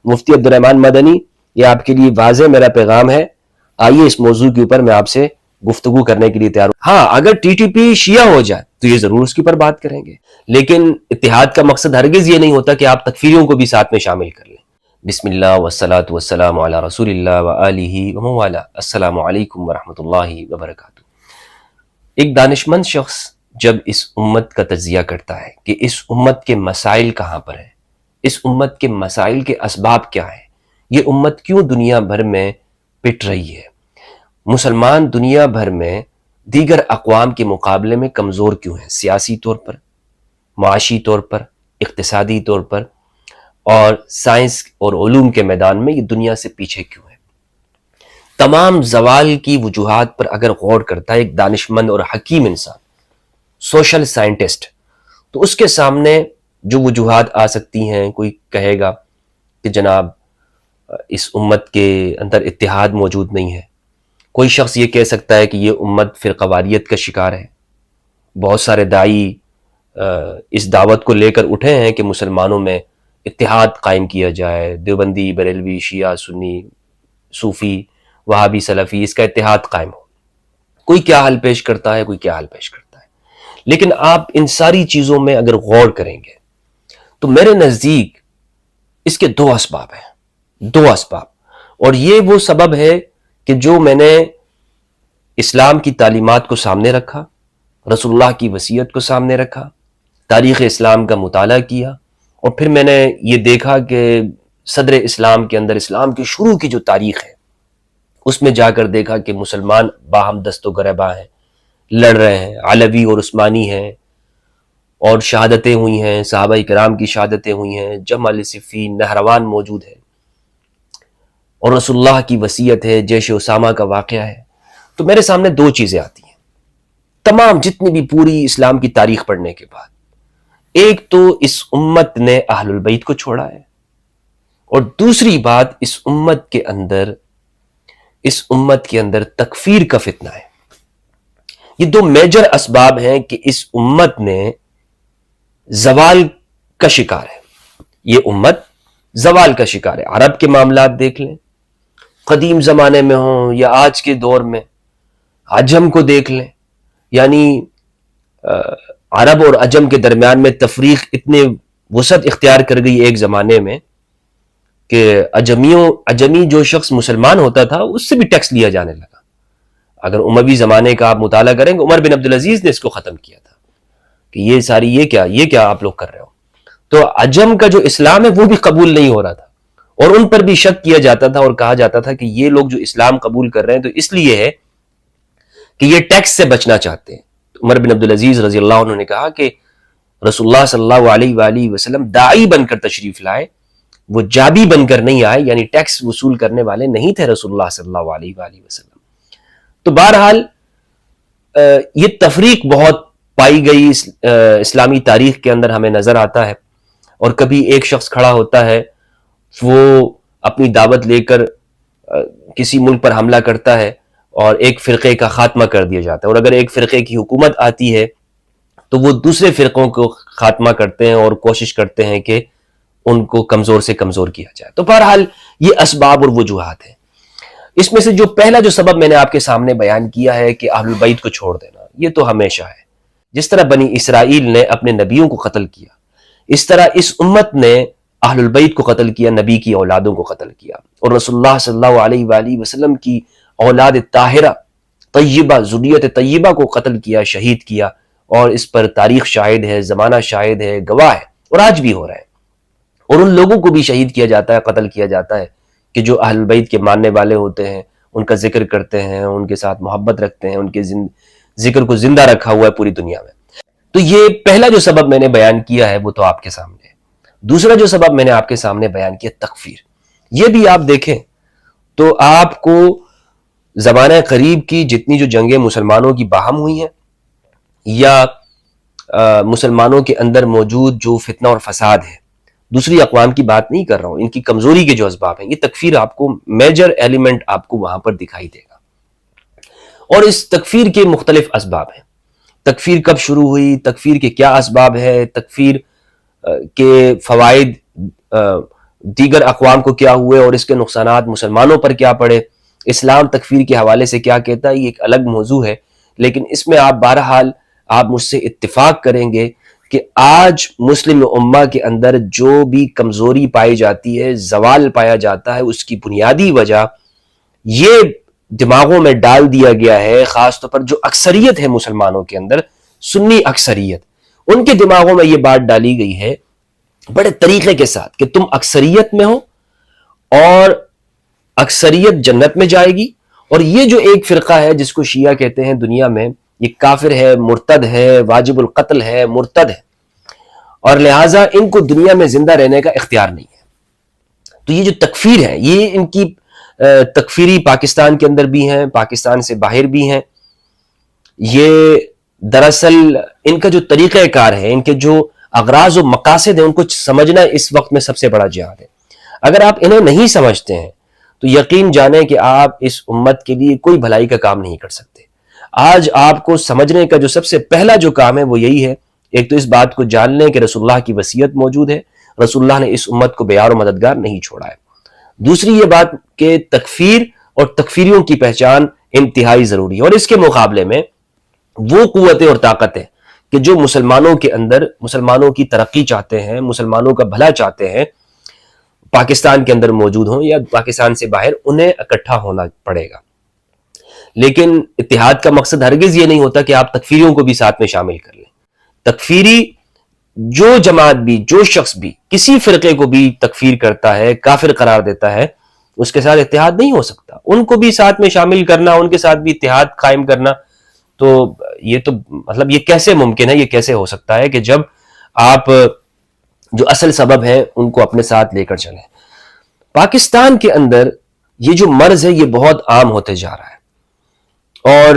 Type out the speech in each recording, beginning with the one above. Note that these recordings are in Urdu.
مفتی عبدالرحمان مدنی، یہ آپ کے لیے واضح میرا پیغام ہے، آئیے اس موضوع کے اوپر میں آپ سے گفتگو کرنے کے لیے تیار ہوں۔ ہاں، اگر ٹی ٹی پی شیعہ ہو جائے تو یہ ضرور اس کے اوپر بات کریں گے، لیکن اتحاد کا مقصد ہرگز یہ نہیں ہوتا کہ آپ تکفیریوں کو بھی ساتھ میں شامل کر لیں۔ بسم اللہ والصلاة والسلام علی رسول اللہ وآلہ ومن والہ۔ السلام علیکم ورحمۃ اللہ وبرکاتہ۔ ایک دانشمند شخص جب اس امت کا تجزیہ کرتا ہے کہ اس امت کے مسائل کہاں پر ہیں، اس امت کے مسائل کے اسباب کیا ہیں، یہ امت کیوں دنیا بھر میں پٹ رہی ہے، مسلمان دنیا بھر میں دیگر اقوام کے مقابلے میں کمزور کیوں ہیں، سیاسی طور پر، معاشی طور پر، اقتصادی طور پر، اور سائنس اور علوم کے میدان میں یہ دنیا سے پیچھے کیوں ہے، تمام زوال کی وجوہات پر اگر غور کرتا ہے ایک دانشمند اور حکیم انسان، سوشل سائنٹسٹ، تو اس کے سامنے جو وجوہات آ سکتی ہیں، کوئی کہے گا کہ جناب اس امت کے اندر اتحاد موجود نہیں ہے، کوئی شخص یہ کہہ سکتا ہے کہ یہ امت فرقہ واریت کا شکار ہے، بہت سارے داعی اس دعوت کو لے کر اٹھے ہیں کہ مسلمانوں میں اتحاد قائم کیا جائے، دیوبندی، بریلوی، شیعہ، سنی، صوفی، وہابی، سلفی، اس کا اتحاد قائم ہو، کوئی کیا حل پیش کرتا ہے، کوئی کیا حل پیش کرتا ہے۔ لیکن آپ ان ساری چیزوں میں اگر غور کریں گے تو میرے نزدیک اس کے دو اسباب ہیں، دو اسباب، اور یہ وہ سبب ہے کہ جو میں نے اسلام کی تعلیمات کو سامنے رکھا، رسول اللہ کی وصیت کو سامنے رکھا، تاریخ اسلام کا مطالعہ کیا، اور پھر میں نے یہ دیکھا کہ صدر اسلام کے اندر اسلام کی شروع کی جو تاریخ ہے اس میں جا کر دیکھا کہ مسلمان باہم دست و گریباں ہیں، لڑ رہے ہیں، علوی اور عثمانی ہیں، اور شہادتیں ہوئی ہیں، صحابہ کرام کی شہادتیں ہوئی ہیں، جمع صفین، نہروان موجود ہے، اور رسول اللہ کی وصیت ہے، جیش اسامہ کا واقعہ ہے۔ تو میرے سامنے دو چیزیں آتی ہیں تمام جتنی بھی پوری اسلام کی تاریخ پڑھنے کے بعد، ایک تو اس امت نے اہل البیت کو چھوڑا ہے، اور دوسری بات اس امت کے اندر تکفیر کا فتنہ ہے۔ یہ دو میجر اسباب ہیں کہ اس امت نے زوال کا شکار ہے، یہ امت زوال کا شکار ہے۔ عرب کے معاملات دیکھ لیں، قدیم زمانے میں ہوں یا آج کے دور میں، عجم کو دیکھ لیں، یعنی عرب اور عجم کے درمیان میں تفریق اتنے وسعت اختیار کر گئی ایک زمانے میں کہ عجمی جو شخص مسلمان ہوتا تھا اس سے بھی ٹیکس لیا جانے لگا۔ اگر اموی زمانے کا آپ مطالعہ کریں گے، عمر بن عبدالعزیز نے اس کو ختم کیا تھا کہ یہ کیا آپ لوگ کر رہے ہو۔ تو عجم کا جو اسلام ہے وہ بھی قبول نہیں ہو رہا تھا، اور ان پر بھی شک کیا جاتا تھا اور کہا جاتا تھا کہ یہ لوگ جو اسلام قبول کر رہے ہیں تو اس لیے ہے کہ یہ ٹیکس سے بچنا چاہتے ہیں۔ عمر بن عبدالعزیز رضی اللہ عنہ نے کہا کہ رسول اللہ صلی اللہ علیہ وآلہ وسلم داعی بن کر تشریف لائے، وہ جابی بن کر نہیں آئے، یعنی ٹیکس وصول کرنے والے نہیں تھے رسول اللہ صلی اللہ علیہ وآلہ وسلم۔ تو بہرحال یہ تفریق بہت پائی گئی اسلامی تاریخ کے اندر، ہمیں نظر آتا ہے، اور کبھی ایک شخص کھڑا ہوتا ہے، وہ اپنی دعوت لے کر کسی ملک پر حملہ کرتا ہے اور ایک فرقے کا خاتمہ کر دیا جاتا ہے، اور اگر ایک فرقے کی حکومت آتی ہے تو وہ دوسرے فرقوں کو خاتمہ کرتے ہیں اور کوشش کرتے ہیں کہ ان کو کمزور سے کمزور کیا جائے۔ تو بہرحال یہ اسباب اور وجوہات ہیں۔ اس میں سے جو پہلا جو سبب میں نے آپ کے سامنے بیان کیا ہے کہ اہل البیت کو چھوڑ دینا، یہ تو ہمیشہ ہے۔ جس طرح بنی اسرائیل نے اپنے نبیوں کو قتل کیا، اس طرح اس امت نے اہل البیت کو قتل کیا، نبی کی اولادوں کو قتل کیا، اور رسول اللہ صلی اللہ علیہ وآلہ وسلم کی اولاد طاہرہ طیبہ، ذریت طیبہ کو قتل کیا، شہید کیا، اور اس پر تاریخ شاہد ہے، زمانہ شاہد ہے، گواہ ہے، اور آج بھی ہو رہا ہے۔ اور ان لوگوں کو بھی شہید کیا جاتا ہے، قتل کیا جاتا ہے کہ جو اہل بیت کے ماننے والے ہوتے ہیں، ان کا ذکر کرتے ہیں، ان کے ساتھ محبت رکھتے ہیں، ان کے ذکر کو زندہ رکھا ہوا ہے پوری دنیا میں۔ تو یہ پہلا جو سبب میں نے بیان کیا ہے وہ تو آپ کے سامنے ہے۔ دوسرا جو سبب میں نے آپ کے سامنے بیان کیا، تکفیر۔ یہ بھی آپ دیکھیں تو آپ کو زمانہ قریب کی جتنی جو جنگیں مسلمانوں کی باہم ہوئی ہیں، یا مسلمانوں کے اندر موجود جو فتنہ اور فساد ہے، دوسری اقوام کی بات نہیں کر رہا ہوں، ان کی کمزوری کے جو اسباب ہیں، یہ تکفیر آپ کو میجر ایلیمنٹ آپ کو وہاں پر دکھائی دے گا۔ اور اس تکفیر کے مختلف اسباب ہیں۔ تکفیر کب شروع ہوئی، تکفیر کے کیا اسباب ہے، تکفیر کے فوائد دیگر اقوام کو کیا ہوئے اور اس کے نقصانات مسلمانوں پر کیا پڑے، اسلام تکفیر کے حوالے سے کیا کہتا ہے، یہ ایک الگ موضوع ہے. لیکن اس میں آپ بہرحال آپ مجھ سے اتفاق کریں گے کہ آج مسلم امہ کے اندر جو بھی کمزوری پائی جاتی ہے، زوال پایا جاتا ہے، اس کی بنیادی وجہ یہ دماغوں میں ڈال دیا گیا ہے، خاص طور پر جو اکثریت ہے مسلمانوں کے اندر، سنی اکثریت، ان کے دماغوں میں یہ بات ڈالی گئی ہے بڑے طریقے کے ساتھ کہ تم اکثریت میں ہو اور اکثریت جنت میں جائے گی، اور یہ جو ایک فرقہ ہے جس کو شیعہ کہتے ہیں دنیا میں، یہ کافر ہے، مرتد ہے، واجب القتل ہے، مرتد ہے، اور لہٰذا ان کو دنیا میں زندہ رہنے کا اختیار نہیں ہے. تو یہ جو تکفیر ہے، یہ ان کی تکفیری پاکستان کے اندر بھی ہیں، پاکستان سے باہر بھی ہیں. یہ دراصل ان کا جو طریقہ کار ہے، ان کے جو اغراض و مقاصد ہیں، ان کو سمجھنا اس وقت میں سب سے بڑا جہاد ہے. اگر آپ انہیں نہیں سمجھتے ہیں تو یقین جانیں کہ آپ اس امت کے لیے کوئی بھلائی کا کام نہیں کر سکتے. آج آپ کو سمجھنے کا جو سب سے پہلا جو کام ہے وہ یہی ہے، ایک تو اس بات کو جان لیں کہ رسول اللہ کی وصیت موجود ہے، رسول اللہ نے اس امت کو بیار و مددگار نہیں چھوڑا ہے. دوسری یہ بات کہ تکفیر اور تکفیریوں کی پہچان انتہائی ضروری ہے، اور اس کے مقابلے میں وہ قوتیں اور طاقتیں کہ جو مسلمانوں کے اندر مسلمانوں کی ترقی چاہتے ہیں، مسلمانوں کا بھلا چاہتے ہیں، پاکستان کے اندر موجود ہوں یا پاکستان سے باہر، انہیں اکٹھا ہونا پڑے گا. لیکن اتحاد کا مقصد ہرگز یہ نہیں ہوتا کہ آپ تکفیریوں کو بھی ساتھ میں شامل کر لیں. تکفیری جو جماعت بھی، جو شخص بھی کسی فرقے کو بھی تکفیر کرتا ہے، کافر قرار دیتا ہے، اس کے ساتھ اتحاد نہیں ہو سکتا. ان کو بھی ساتھ میں شامل کرنا، ان کے ساتھ بھی اتحاد قائم کرنا، تو یہ تو مطلب یہ کیسے ممکن ہے، یہ کیسے ہو سکتا ہے کہ جب آپ جو اصل سبب ہیں ان کو اپنے ساتھ لے کر چلیں. پاکستان کے اندر یہ جو مرض ہے یہ بہت عام ہوتے جا رہا ہے. اور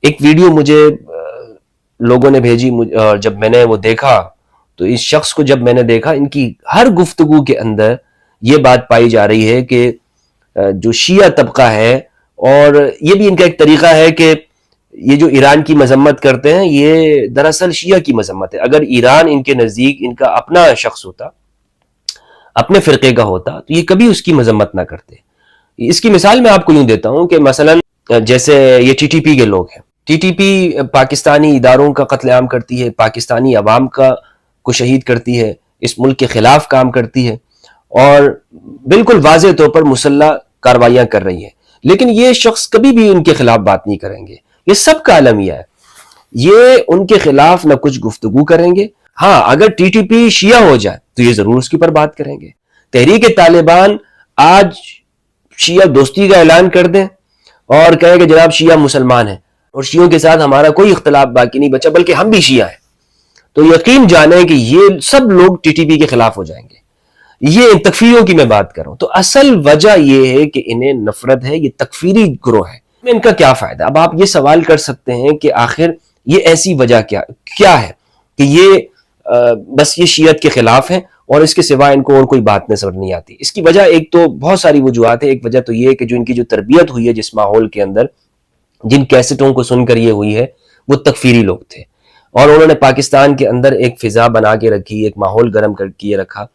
ایک ویڈیو مجھے لوگوں نے بھیجی، اور جب میں نے وہ دیکھا تو اس شخص کو جب میں نے دیکھا، ان کی ہر گفتگو کے اندر یہ بات پائی جا رہی ہے کہ جو شیعہ طبقہ ہے، اور یہ بھی ان کا ایک طریقہ ہے کہ یہ جو ایران کی مذمت کرتے ہیں یہ دراصل شیعہ کی مذمت ہے. اگر ایران ان کے نزدیک ان کا اپنا شخص ہوتا، اپنے فرقے کا ہوتا، تو یہ کبھی اس کی مذمت نہ کرتے. اس کی مثال میں آپ کو یوں دیتا ہوں کہ مثلا جیسے یہ ٹی ٹی پی کے لوگ ہیں، ٹی ٹی پی پاکستانی اداروں کا قتل عام کرتی ہے، پاکستانی عوام کو شہید کرتی ہے، اس ملک کے خلاف کام کرتی ہے، اور بالکل واضح طور پر مسلح کارروائیاں کر رہی ہے. لیکن یہ شخص کبھی بھی ان کے خلاف بات نہیں کریں گے. یہ سب کا المیہ ہے، یہ ان کے خلاف نہ کچھ گفتگو کریں گے. ہاں، اگر ٹی ٹی پی شیعہ ہو جائے تو یہ ضرور اس کے اوپر بات کریں گے. تحریک طالبان آج شیعہ دوستی کا اعلان کر دیں اور کہیں کہ جناب شیعہ مسلمان ہیں اور شیعوں کے ساتھ ہمارا کوئی اختلاف باقی نہیں بچا، بلکہ ہم بھی شیعہ ہیں، تو یقین جانیں کہ یہ سب لوگ ٹی ٹی پی کے خلاف ہو جائیں گے. یہ تکفیریوں کی میں بات کروں تو اصل وجہ یہ ہے کہ انہیں نفرت ہے، یہ تکفیری گروہ ہے. ان کا کیا فائدہ؟ اب آپ یہ سوال کر سکتے ہیں کہ آخر یہ ایسی وجہ کیا ہے کہ یہ بس یہ شیعت کے خلاف ہیں اور اس کے سوا ان کو اور کوئی بات نظر نہیں آتی. اس کی وجہ ایک تو بہت ساری وجوہات ہیں. ایک وجہ تو یہ ہے کہ جو ان کی جو تربیت ہوئی ہے جس ماحول کے اندر، جن کیسٹوں کو سن کر یہ ہوئی ہے، وہ تکفیری لوگ تھے، اور انہوں نے پاکستان کے اندر ایک فضا بنا کے رکھی، ایک ماحول گرم کر کے رکھا.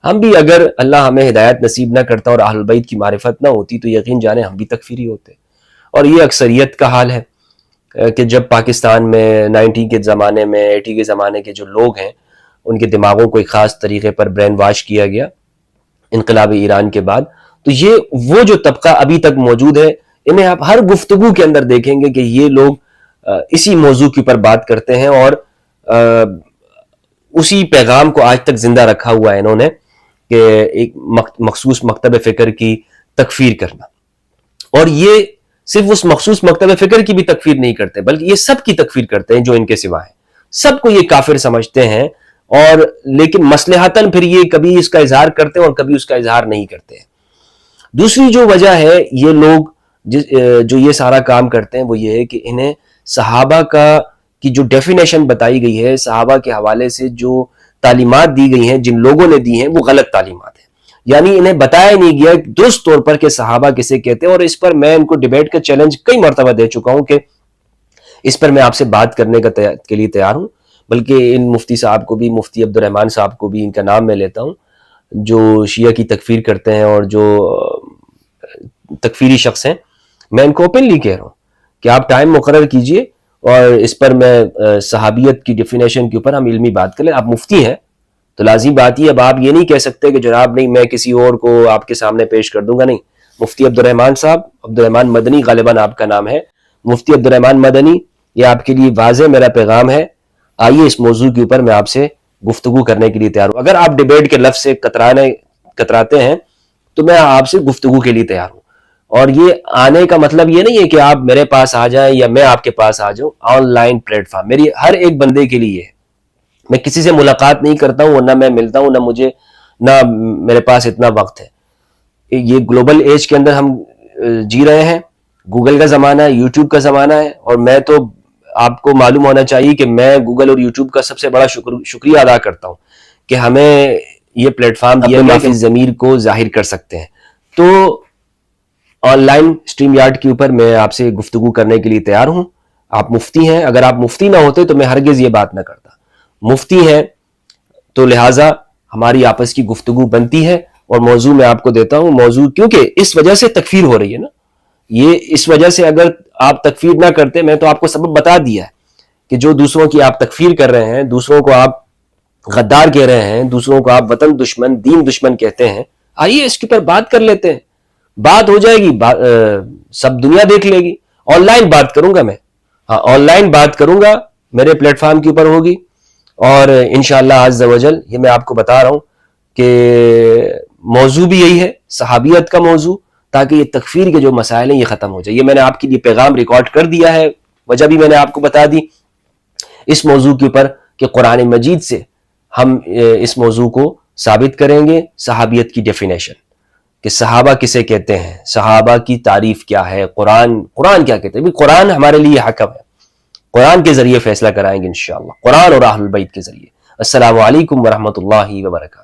ہم بھی اگر اللہ ہمیں ہدایت نصیب نہ کرتا اور اہل بیت کی معرفت نہ ہوتی تو یقین جانیں ہم بھی تکفیری ہوتے. اور یہ اکثریت کا حال ہے کہ جب پاکستان میں 90 کے زمانے میں 80 کے زمانے کے جو لوگ ہیں ان کے دماغوں کو ایک خاص طریقے پر برین واش کیا گیا انقلاب ایران کے بعد، تو یہ وہ جو طبقہ ابھی تک موجود ہے، انہیں آپ ہر گفتگو کے اندر دیکھیں گے کہ یہ لوگ اسی موضوع کے اوپر بات کرتے ہیں، اور اسی پیغام کو آج تک زندہ رکھا ہوا ہے انہوں نے کہ ایک مخصوص مکتب فکر کی تکفیر کرنا. اور یہ صرف اس مخصوص مکتب فکر کی بھی تکفیر نہیں کرتے بلکہ یہ سب کی تکفیر کرتے ہیں جو ان کے سوا ہیں. سب کو یہ کافر سمجھتے ہیں، اور لیکن مصلحتاً پھر یہ کبھی اس کا اظہار کرتے ہیں اور کبھی اس کا اظہار نہیں کرتے ہیں. دوسری جو وجہ ہے یہ لوگ جو یہ سارا کام کرتے ہیں وہ یہ ہے کہ انہیں صحابہ کی جو ڈیفینیشن بتائی گئی ہے، صحابہ کے حوالے سے جو تعلیمات دی گئی ہیں جن لوگوں نے دی ہیں، وہ غلط تعلیمات ہیں. یعنی انہیں بتایا نہیں گیا درست طور پر کہ صحابہ کسے کہتے ہیں. اور اس پر میں ان کو ڈیبیٹ کا چیلنج کئی مرتبہ دے چکا ہوں کہ اس پر میں آپ سے بات کرنے کے لیے تیار ہوں. بلکہ ان مفتی صاحب کو بھی، مفتی عبد الرحمان صاحب کو بھی ان کا نام میں لیتا ہوں، جو شیعہ کی تکفیر کرتے ہیں اور جو تکفیری شخص ہیں، میں ان کو اوپنلی کہہ رہا ہوں کہ آپ ٹائم مقرر کیجئے اور اس پر میں صحابیت کی ڈیفینیشن کے اوپر ہم علمی بات کریں. آپ مفتی ہیں تو لازمی بات یہ، اب آپ یہ نہیں کہہ سکتے کہ جناب نہیں میں کسی اور کو آپ کے سامنے پیش کر دوں گا. نہیں، مفتی عبدالرحمن صاحب، عبدالرحمن مدنی غالباً آپ کا نام ہے، مفتی عبدالرحمن مدنی، یہ آپ کے لیے واضح میرا پیغام ہے. آئیے اس موضوع کے اوپر میں آپ سے گفتگو کرنے کے لیے تیار ہوں. اگر آپ ڈیبیٹ کے لفظ سے کتراتے ہیں تو میں آپ سے گفتگو کے لیے تیار ہوں. اور یہ آنے کا مطلب یہ نہیں ہے کہ آپ میرے پاس آ جائیں یا میں آپ کے پاس آ جاؤں. آن لائن پلیٹ فارم میری ہر ایک بندے کے لیے ہے. میں کسی سے ملاقات نہیں کرتا ہوں، نہ میں ملتا ہوں، نہ میرے پاس اتنا وقت ہے. یہ گلوبل ایج کے اندر ہم جی رہے ہیں، گوگل کا زمانہ ہے، یوٹیوب کا زمانہ ہے، اور میں تو آپ کو معلوم ہونا چاہیے کہ میں گوگل اور یوٹیوب کا سب سے بڑا شکریہ ادا کرتا ہوں کہ ہمیں یہ پلیٹ فارم دیا گیا کہ ضمیر کو ظاہر کر سکتے ہیں. تو آن لائن اسٹریم یارڈ کے اوپر میں آپ سے گفتگو کرنے کے لیے تیار ہوں. آپ مفتی ہیں، اگر آپ مفتی نہ ہوتے تو میں ہرگز یہ بات نہ کرتا. مفتی ہیں تو لہٰذا ہماری آپس کی گفتگو بنتی ہے. اور موضوع میں آپ کو دیتا ہوں، موضوع کیونکہ اس وجہ سے تکفیر ہو رہی ہے نا، یہ اس وجہ سے اگر آپ تکفیر نہ کرتے، میں تو آپ کو سبب بتا دیا ہے کہ جو دوسروں کی آپ تکفیر کر رہے ہیں، دوسروں کو آپ غدار کہہ رہے ہیں، دوسروں کو آپ وطن دشمن، دین دشمن کہتے ہیں. آئیے اس کے اوپر بات کر لیتے ہیں، بات ہو جائے گی، سب دنیا دیکھ لے گی. آن لائن بات کروں گا میں، ہاں آن لائن بات کروں گا، میرے پلیٹ فارم کے اوپر ہوگی. اور انشاءاللہ عز و جل یہ میں آپ کو بتا رہا ہوں کہ موضوع بھی یہی ہے، صحابیت کا موضوع، تاکہ یہ تکفیر کے جو مسائل ہیں یہ ختم ہو جائے. یہ میں نے آپ کے لیے پیغام ریکارڈ کر دیا ہے، وجہ بھی میں نے آپ کو بتا دی اس موضوع کے اوپر کہ قرآن مجید سے ہم اس موضوع کو ثابت کریں گے. صحابیت کی ڈیفینیشن کہ صحابہ کسے کہتے ہیں، صحابہ کی تعریف کیا ہے، قرآن کیا کہتے ہیں. قرآن ہمارے لیے حکم ہے، قرآن کے ذریعے فیصلہ کرائیں گے انشاءاللہ، قرآن اور اہل البیت کے ذریعے. السلام علیکم ورحمۃ اللہ وبرکاتہ.